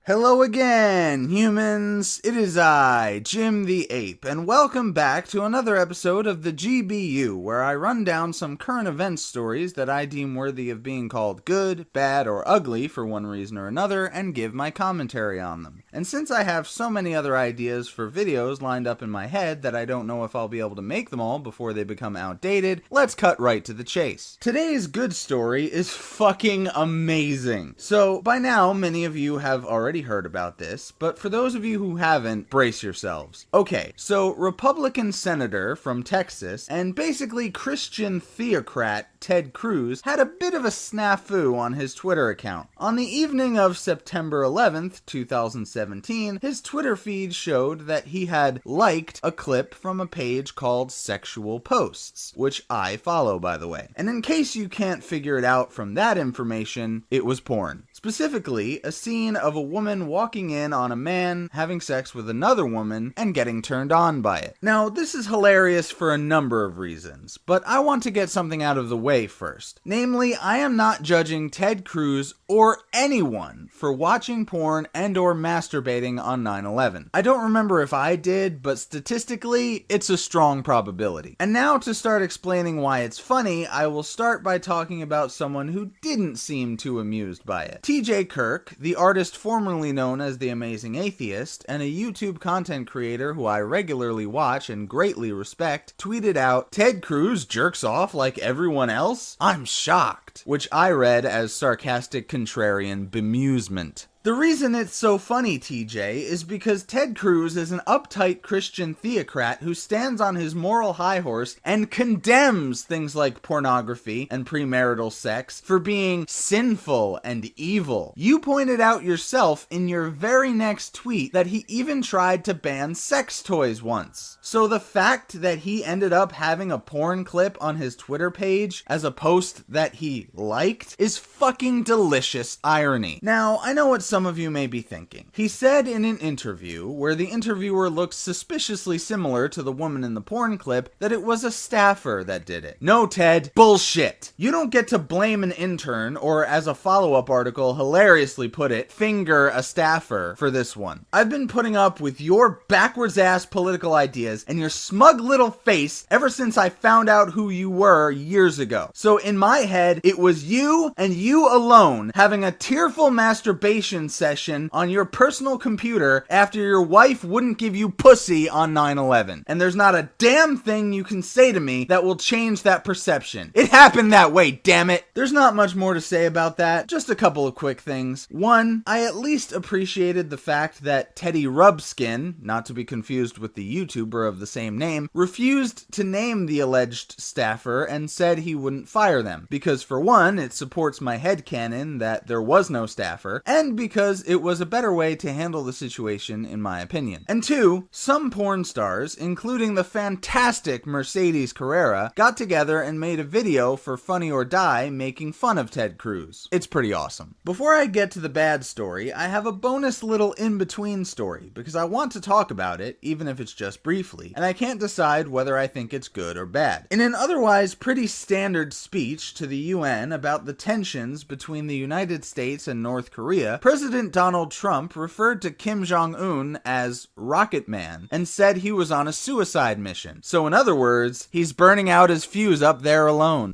Hello again, humans! It is I, Jim the Ape, and welcome back to another episode of the G.B.U, where I run down some current event stories that I deem worthy of being called good, bad, or ugly for one reason or another, and give my commentary on them. And since I have so many other ideas for videos lined up in my head that I don't know if I'll be able to make them all before they become outdated, let's cut right to the chase. Today's good story is fucking amazing. So, by now, many of you have already heard about this, but for those of you who haven't, brace yourselves. Okay, so Republican Senator from Texas and basically Christian theocrat Ted Cruz had a bit of a snafu on his Twitter account. On the evening of September 11th, 2017, his Twitter feed showed that he had liked a clip from a page called Sexual Posts, which I follow, by the way. And in case you can't figure it out from that information, it was porn. Specifically, a scene of a woman walking in on a man having sex with another woman and getting turned on by it. Now, this is hilarious for a number of reasons, but I want to get something out of the way first. Namely, I am not judging Ted Cruz or anyone for watching porn and or masturbating on 9/11. I don't remember if I did, but statistically, it's a strong probability. And now to start explaining why it's funny, I will start by talking about someone who didn't seem too amused by it. TJ Kirk, the artist formerly known as The Amazing Atheist, and a YouTube content creator who I regularly watch and greatly respect, tweeted out, "Ted Cruz jerks off like everyone else? I'm shocked," which I read as sarcastic contrarian bemusement. The reason it's so funny, TJ, is because Ted Cruz is an uptight Christian theocrat who stands on his moral high horse and condemns things like pornography and premarital sex for being sinful and evil. You pointed out yourself in your very next tweet that he even tried to ban sex toys once. So the fact that he ended up having a porn clip on his Twitter page as a post that he liked is fucking delicious irony. Now, I know what some of you may be thinking. He said in an interview, where the interviewer looked suspiciously similar to the woman in the porn clip, that it was a staffer that did it. No, Ted, bullshit. You don't get to blame an intern, or as a follow-up article hilariously put it, finger a staffer for this one. I've been putting up with your backwards-ass political ideas and your smug little face ever since I found out who you were years ago. So in my head, it was you and you alone having a tearful masturbation session on your personal computer after your wife wouldn't give you pussy on 9/11. And there's not a damn thing you can say to me that will change that perception. It happened that way, damn it. There's not much more to say about that. Just a couple of quick things. One, I at least appreciated the fact that Teddy Rubskin, not to be confused with the YouTuber of the same name, refused to name the alleged staffer and said he wouldn't fire them. Because for one, it supports my headcanon that there was no staffer, and because it was a better way to handle the situation in my opinion. And two, some porn stars, including the fantastic Mercedes Carrera, got together and made a video for Funny or Die making fun of Ted Cruz. It's pretty awesome. Before I get to the bad story, I have a bonus little in-between story, because I want to talk about it, even if it's just briefly, and I can't decide whether I think it's good or bad. In an otherwise pretty standard speech to the UN about the tensions between the United States and North Korea, President Donald Trump referred to Kim Jong-un as Rocket Man and said he was on a suicide mission. So in other words, he's burning out his fuse up there alone.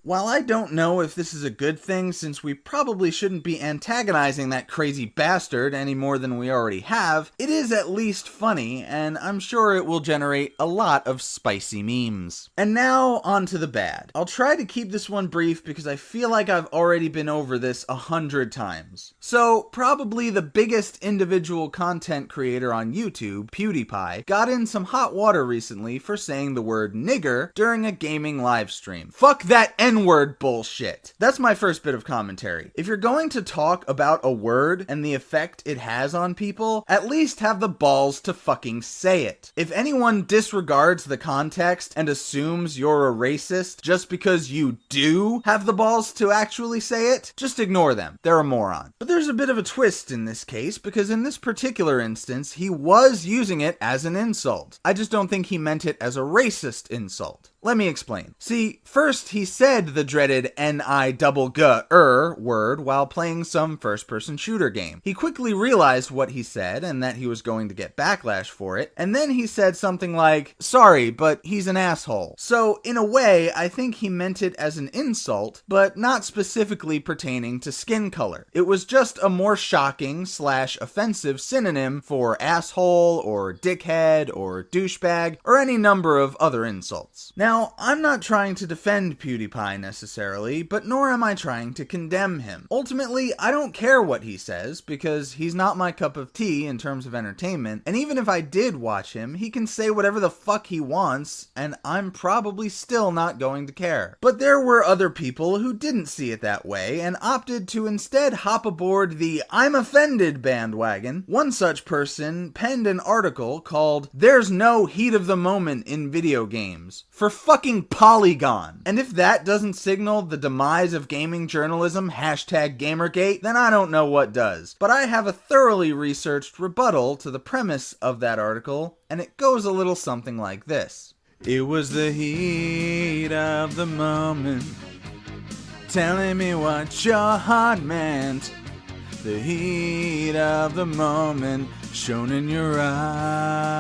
While I don't know if this is a good thing, since we probably shouldn't be antagonizing that crazy bastard any more than we already have, it is at least funny, and I'm sure it will generate a lot of spicy memes. And now, on to the bad. I'll try to keep this one brief because I feel like I've already been over this 100 times. So, probably the biggest individual content creator on YouTube, PewDiePie, got in some hot water recently for saying the word nigger during a gaming livestream. Fuck that N-word bullshit. That's my first bit of commentary. If you're going to talk about a word and the effect it has on people, at least have the balls to fucking say it. If anyone disregards the context and assumes you're a racist just because you do have the balls to actually say it, just ignore them. They're a moron. But there's a bit of a twist in this case, because in this particular instance, he was using it as an insult. I just don't think he meant it as a racist insult. Let me explain. See, first he said the dreaded N-I-double-G-er word while playing some first-person shooter game. He quickly realized what he said and that he was going to get backlash for it, and then he said something like, sorry, but he's an asshole. So, in a way, I think he meant it as an insult, but not specifically pertaining to skin color. It was just a more shocking / offensive synonym for asshole or dickhead or douchebag or any number of other insults. Now, I'm not trying to defend PewDiePie necessarily, but nor am I trying to condemn him. Ultimately, I don't care what he says because he's not my cup of tea in terms of entertainment, and even if I did watch him, he can say whatever the fuck he wants, and I'm probably still not going to care. But there were other people who didn't see it that way and opted to instead hop aboard the I'm offended bandwagon. One such person penned an article called There's No Heat of the Moment in Video Games for fucking Polygon. And if that doesn't signal the demise of gaming journalism, #Gamergate, then I don't know what does. But I have a thoroughly researched rebuttal to the premise of that article, and it goes a little something like this. It was the heat of the moment, telling me what your heart meant. The heat of the moment, shown in your eyes.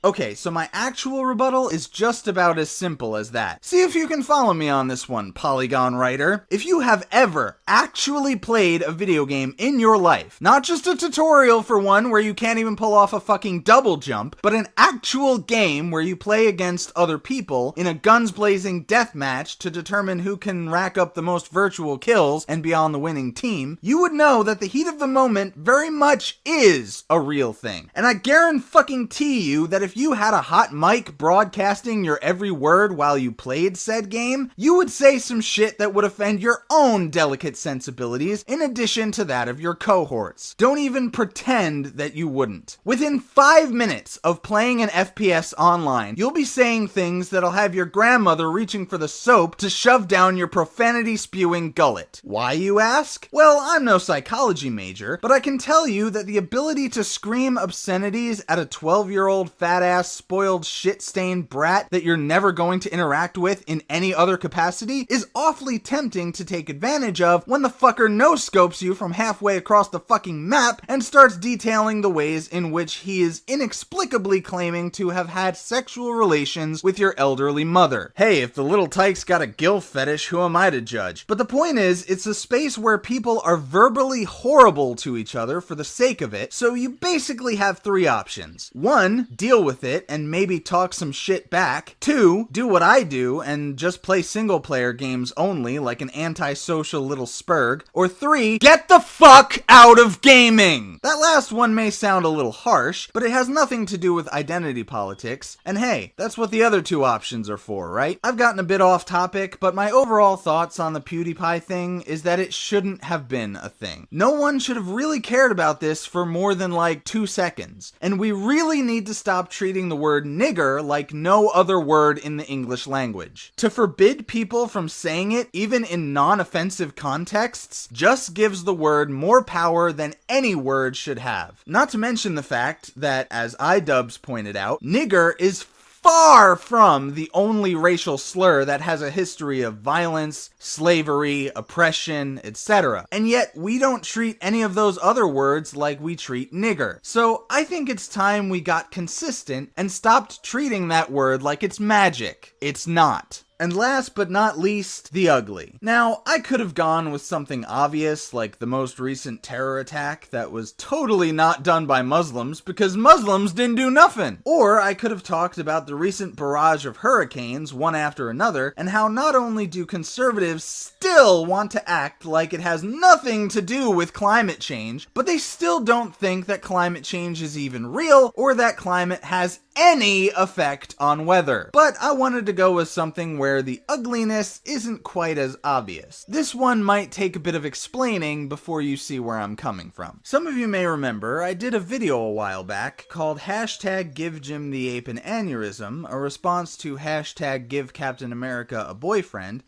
Okay, so my actual rebuttal is just about as simple as that. See if you can follow me on this one, Polygon Writer. If you have ever actually played a video game in your life, not just a tutorial for one where you can't even pull off a fucking double jump, but an actual game where you play against other people in a guns blazing deathmatch to determine who can rack up the most virtual kills and be on the winning team, you would know that the heat of the moment very much is a real thing. And I guarantee you that if you had a hot mic broadcasting your every word while you played said game, you would say some shit that would offend your own delicate sensibilities in addition to that of your cohorts. Don't even pretend that you wouldn't. Within 5 minutes of playing an FPS online, you'll be saying things that'll have your grandmother reaching for the soap to shove down your profanity-spewing gullet. Why, you ask? Well, I'm no psychology major, but I can tell you that the ability to scream obscenities at a 12-year-old fat-ass, spoiled, shit-stained brat that you're never going to interact with in any other capacity is awfully tempting to take advantage of when the fucker no-scopes you from halfway across the fucking map and starts detailing the ways in which he is inexplicably claiming to have had sexual relations with your elderly mother. Hey, if the little tyke's got a gilf fetish, who am I to judge? But the point is, it's a space where people are verbally horrible to each other for the sake of it, so you basically have 3 options. 1, deal with it and maybe talk some shit back. 2, do what I do and just play single player games only like an antisocial little spurg. Or 3, get the fuck out of gaming! That last one may sound a little harsh, but it has nothing to do with identity politics. And hey, that's what the other 2 options are for, right? I've gotten a bit off topic, but my overall thoughts on the PewDiePie thing is that it shouldn't have been a thing. No one should have really cared about this for more than like 2 seconds. And we really need to stop treating the word nigger like no other word in the English language. To forbid people from saying it, even in non-offensive contexts, just gives the word more power than any word should have. Not to mention the fact that, as iDubbbz pointed out, nigger is far from the only racial slur that has a history of violence, slavery, oppression, etc. And yet, we don't treat any of those other words like we treat nigger. So, I think it's time we got consistent and stopped treating that word like it's magic. It's not. And last but not least, the ugly. Now, I could have gone with something obvious like the most recent terror attack that was totally not done by Muslims because Muslims didn't do nothing. Or I could have talked about the recent barrage of hurricanes, one after another, and how not only do conservatives still want to act like it has nothing to do with climate change, but they still don't think that climate change is even real or that climate has any effect on weather. But I wanted to go with something where the ugliness isn't quite as obvious. This one might take a bit of explaining before you see where I'm coming from. Some of you may remember I did a video a while back called #GiveJimTheApe an Aneurysm, a response to #GiveCaptainAmerica a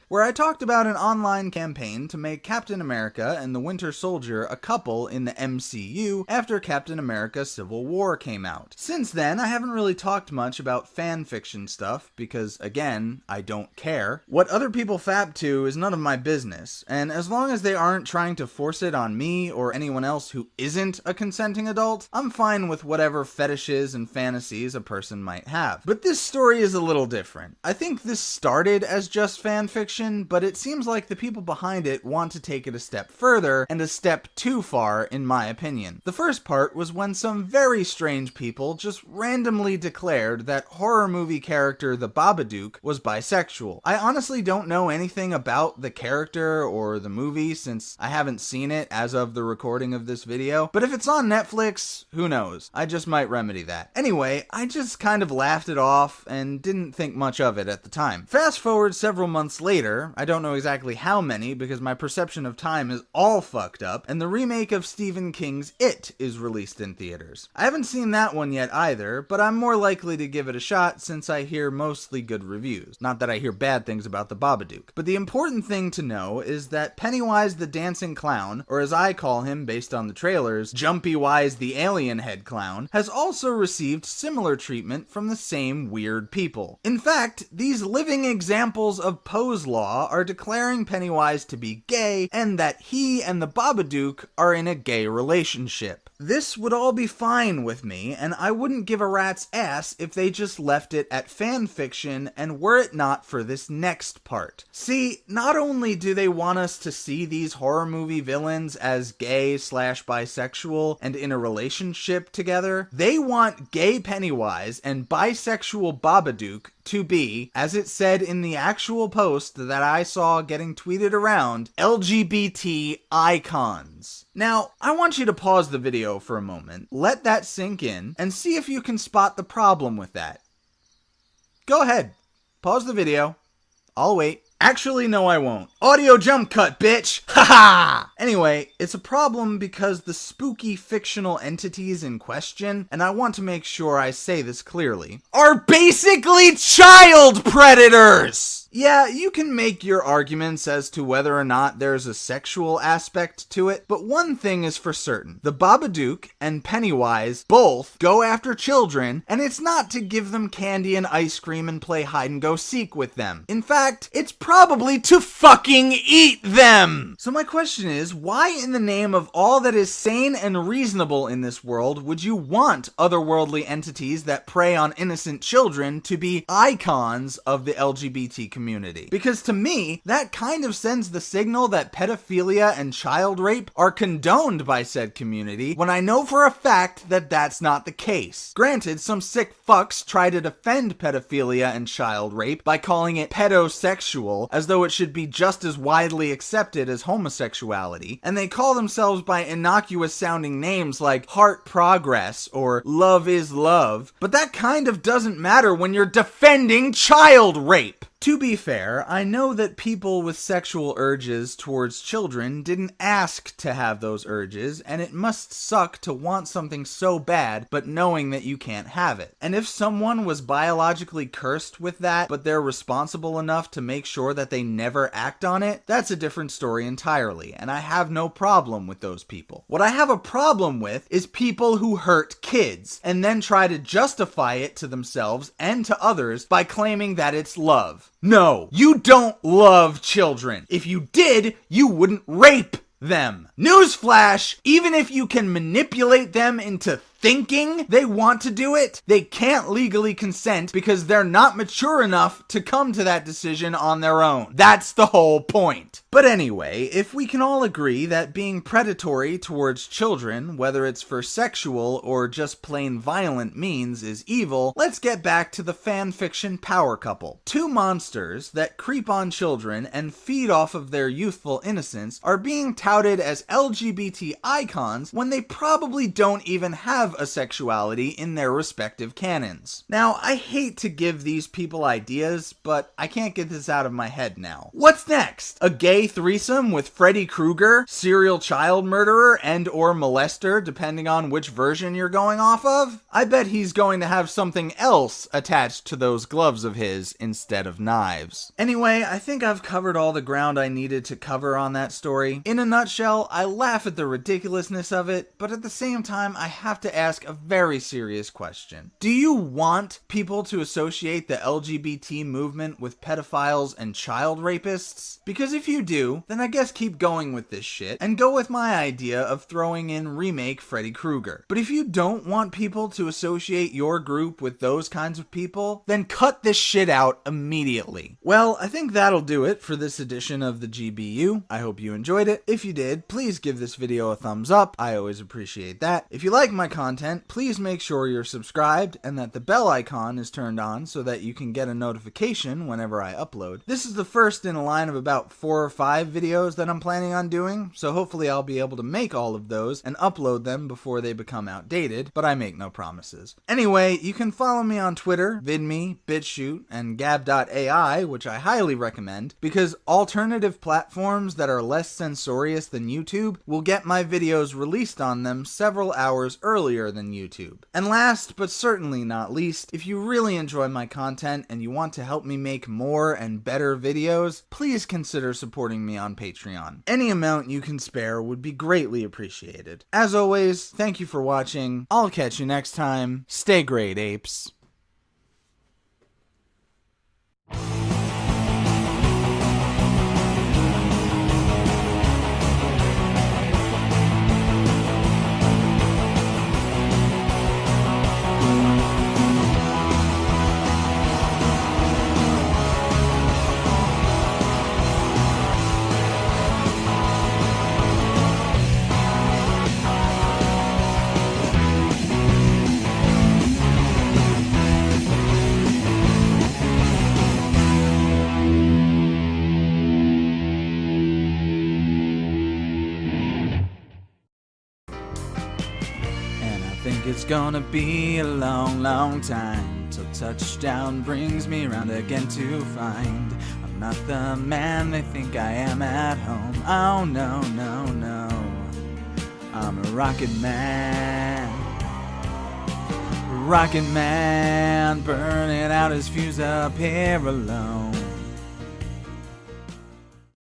where I talked about an online campaign to make Captain America and the Winter Soldier a couple in the MCU after Captain America Civil War came out. Since then, I haven't really talked much about fan fiction stuff because, again, I don't care. What other people fap to is none of my business, and as long as they aren't trying to force it on me or anyone else who isn't a consenting adult, I'm fine with whatever fetishes and fantasies a person might have. But this story is a little different. I think this started as just fan fiction, but it seems like the people behind it want to take it a step further, and a step too far, in my opinion. The first part was when some very strange people just randomly declared that horror movie character the Babadook was bisexual. I honestly don't know anything about the character or the movie since I haven't seen it as of the recording of this video, but if it's on Netflix, who knows? I just might remedy that. Anyway, I just kind of laughed it off and didn't think much of it at the time. Fast forward several months later, I don't know exactly how many because my perception of time is all fucked up, and the remake of Stephen King's It is released in theaters. I haven't seen that one yet either, but I'm more likely to give it a shot since I hear mostly good reviews. Not that I hear bad things about the Babadook. But the important thing to know is that Pennywise the Dancing Clown, or as I call him based on the trailers, Jumpy Wise the Alien Head Clown, has also received similar treatment from the same weird people. In fact, these living examples of Poe's Law are declaring Pennywise to be gay, and that he and the Babadook are in a gay relationship. This would all be fine with me, and I wouldn't give a rat's ass if they just left it at fan fiction and were it not for this next part. See, not only do they want us to see these horror movie villains as gay/bisexual and in a relationship together, they want gay Pennywise and bisexual Babadook to be, as it said in the actual post that I saw getting tweeted around, LGBT icons. Now, I want you to pause the video for a moment, let that sink in, and see if you can spot the problem with that. Go ahead, pause the video, I'll wait. Actually, no I won't. Audio jump cut, bitch! Haha! Anyway, it's a problem because the spooky fictional entities in question, and I want to make sure I say this clearly, are basically child predators! Yeah, you can make your arguments as to whether or not there's a sexual aspect to it, but one thing is for certain. The Babadook and Pennywise both go after children, and it's not to give them candy and ice cream and play hide-and-go-seek with them. In fact, it's probably to fucking eat them! So my question is, why in the name of all that is sane and reasonable in this world would you want otherworldly entities that prey on innocent children to be icons of the LGBT community? Because to me, that kind of sends the signal that pedophilia and child rape are condoned by said community, when I know for a fact that that's not the case. Granted, some sick fucks try to defend pedophilia and child rape by calling it pedosexual, as though it should be just as widely accepted as homosexuality, and they call themselves by innocuous sounding names like Heart Progress or Love is Love, but that kind of doesn't matter when you're defending child rape. To be fair, I know that people with sexual urges towards children didn't ask to have those urges, and it must suck to want something so bad, but knowing that you can't have it. And if someone was biologically cursed with that, but they're responsible enough to make sure that they never act on it, that's a different story entirely, and I have no problem with those people. What I have a problem with is people who hurt kids, and then try to justify it to themselves and to others by claiming that it's love. No, you don't love children. If you did, you wouldn't rape them. Newsflash, even if you can manipulate them into thinking they want to do it, they can't legally consent because they're not mature enough to come to that decision on their own. That's the whole point. But anyway, if we can all agree that being predatory towards children, whether it's for sexual or just plain violent means, is evil, let's get back to the fanfiction power couple. Two monsters that creep on children and feed off of their youthful innocence are being touted as LGBT icons when they probably don't even have a sexuality in their respective canons. Now, I hate to give these people ideas, but I can't get this out of my head now. What's next? A gay threesome with Freddy Krueger, serial child murderer and or molester, depending on which version you're going off of? I bet he's going to have something else attached to those gloves of his instead of knives. Anyway, I think I've covered all the ground I needed to cover on that story. In a nutshell, I laugh at the ridiculousness of it, but at the same time, I have to ask a very serious question. Do you want people to associate the LGBT movement with pedophiles and child rapists? Because if you do, then I guess keep going with this shit, and go with my idea of throwing in remake Freddy Krueger. But if you don't want people to associate your group with those kinds of people, then cut this shit out immediately. Well, I think that'll do it for this edition of the G.B.U. I hope you enjoyed it. If you did, please give this video a thumbs up. I always appreciate that. If you like my content, please make sure you're subscribed and that the bell icon is turned on so that you can get a notification whenever I upload. This is the first in a line of about 4 or 5 videos that I'm planning on doing, so hopefully I'll be able to make all of those and upload them before they become outdated, but I make no promises. Anyway, you can follow me on Twitter, VidMe, BitChute, and Gab.ai, which I highly recommend, because alternative platforms that are less censorious than YouTube will get my videos released on them several hours earlier than YouTube. And last, but certainly not least, if you really enjoy my content and you want to help me make more and better videos, please consider supporting me on Patreon. Any amount you can spare would be greatly appreciated. As always, thank you for watching. I'll catch you next time. Stay great, apes. Think it's gonna be a long, long time till touchdown brings me round again to find I'm not the man they think I am at home. Oh no, no, no, I'm a rocket man, burning out his fuse up here alone.